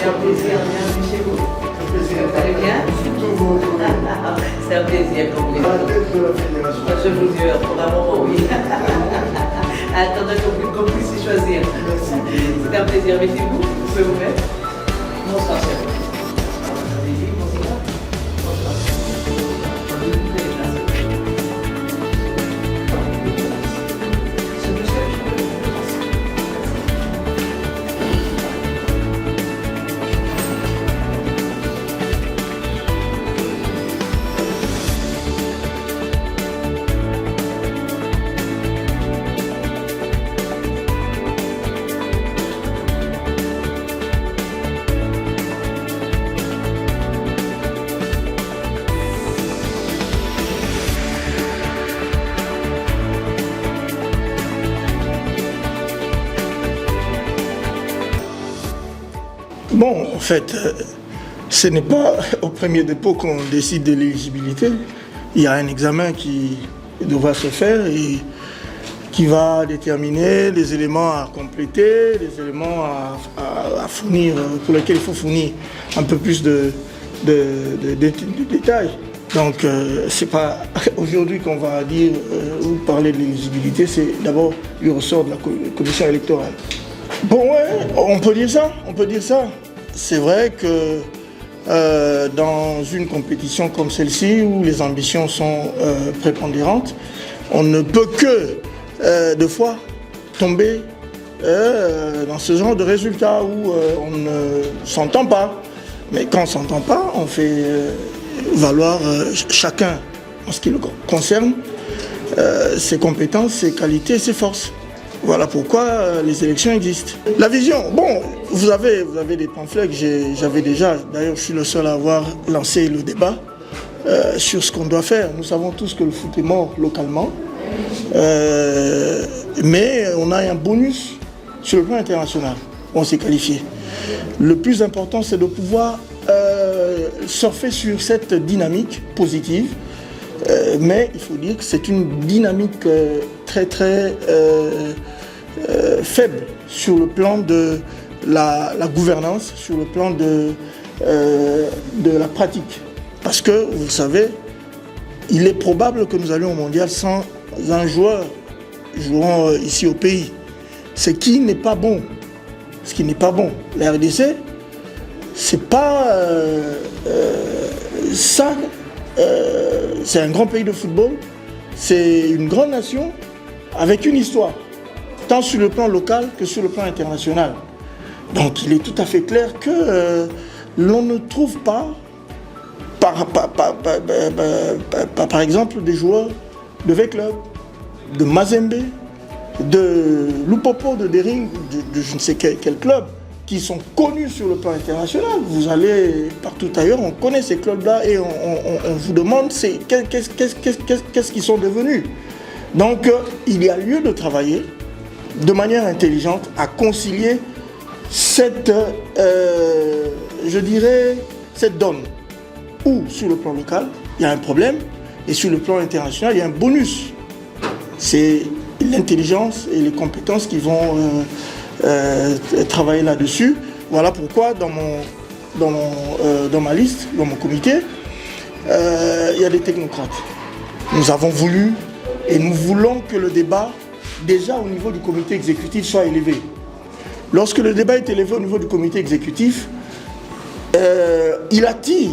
C'est un plaisir, bienvenue chez vous. Vous allez bien? C'est un plaisir pour vous. Je vous jure, pour un moment, oui. Attendez qu'on puisse choisir. C'est un plaisir, mettez-vous, vous pouvez vous mettre. Bonsoir, chérie. Bon, en fait, ce n'est pas au premier dépôt qu'on décide de l'éligibilité. Il y a un examen qui devra se faire et qui va déterminer les éléments à compléter, les éléments à fournir, pour lesquels il faut fournir un peu plus de détails. Donc, c'est pas aujourd'hui qu'on va dire ou parler de l'éligibilité, c'est d'abord du ressort de la commission électorale. Bon, ouais, on peut dire ça. C'est vrai que dans une compétition comme celle-ci, où les ambitions sont prépondérantes, on ne peut que, de fois, tomber dans ce genre de résultats où on ne s'entend pas. Mais quand on ne s'entend pas, on fait valoir chacun, en ce qui le concerne, ses compétences, ses qualités, ses forces. Voilà pourquoi les élections existent. La vision, bon, vous avez des pamphlets que j'avais déjà, d'ailleurs je suis le seul à avoir lancé le débat sur ce qu'on doit faire. Nous savons tous que le foot est mort localement, mais on a un bonus sur le plan international. On s'est qualifié. Le plus important, c'est de pouvoir surfer sur cette dynamique positive, mais il faut dire que c'est une dynamique très faible sur le plan de la gouvernance, sur le plan de la pratique. Parce que, vous le savez, il est probable que nous allions au mondial sans un joueur jouant ici au pays. Ce qui n'est pas bon. La RDC, c'est pas ça. C'est un grand pays de football. C'est une grande nation avec une histoire, tant sur le plan local que sur le plan international. Donc il est tout à fait clair que l'on ne trouve pas, par exemple, des joueurs de V-Club, de Mazembe, de Lupopo, de Dering, de je ne sais quel club, qui sont connus sur le plan international. Vous allez partout ailleurs, on connaît ces clubs-là et on vous demande qu'est-ce qu'ils sont devenus. Donc il y a lieu de travailler de manière intelligente à concilier cette donne où sur le plan local il y a un problème et sur le plan international il y a un bonus. C'est l'intelligence et les compétences qui vont travailler là-dessus. Voilà pourquoi dans ma liste, dans mon comité, il y a des technocrates. Nous avons voulu et nous voulons que le débat, déjà au niveau du comité exécutif, soit élevé. Lorsque le débat est élevé au niveau du comité exécutif, il attire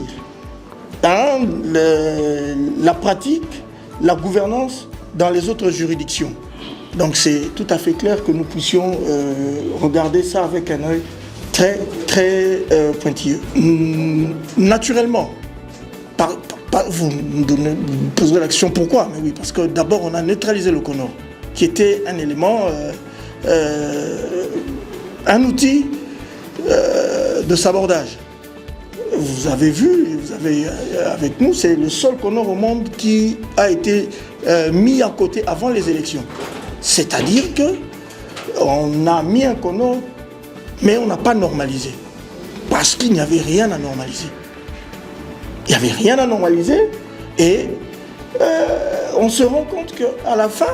la pratique, la gouvernance dans les autres juridictions. Donc c'est tout à fait clair que nous puissions regarder ça avec un œil très pointilleux. Naturellement, vous me poserez la question pourquoi? Mais oui, parce que d'abord on a neutralisé le CONOR, qui était un élément, un outil de sabordage. Vous avez vu, vous avez avec nous, c'est le seul CONOR au monde qui a été mis à côté avant les élections. C'est-à-dire qu'on a mis un CONOR, mais on n'a pas normalisé. Parce qu'il n'y avait rien à normaliser. Il n'y avait rien à normaliser et on se rend compte qu'à la fin,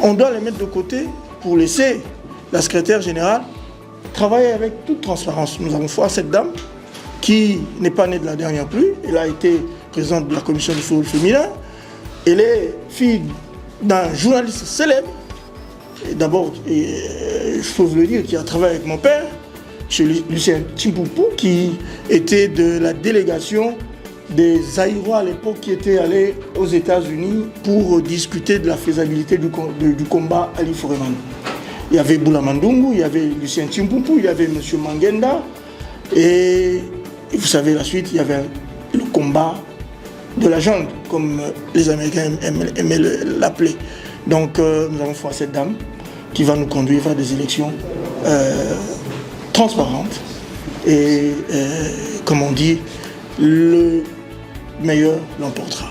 on doit les mettre de côté pour laisser la secrétaire générale travailler avec toute transparence. Nous avons foi à cette dame qui n'est pas née de la dernière pluie. Elle a été présidente de la commission du football féminin. Elle est fille d'un journaliste célèbre. D'abord, il faut vous le dire, qui a travaillé avec mon père, chez Lucien Timpoupou, qui était de la délégation des Zaïrois à l'époque qui étaient allés aux États-Unis pour discuter de la faisabilité du combat Ali Foreman. Il y avait Boula Mandungu, il y avait Lucien Timpoupou, il y avait M. Mangenda, et vous savez la suite, il y avait le combat de la jungle, comme les Américains aimaient l'appeler. Donc nous avons foi à cette dame qui va nous conduire vers des élections transparentes et, comme on dit, le meilleur l'emportera.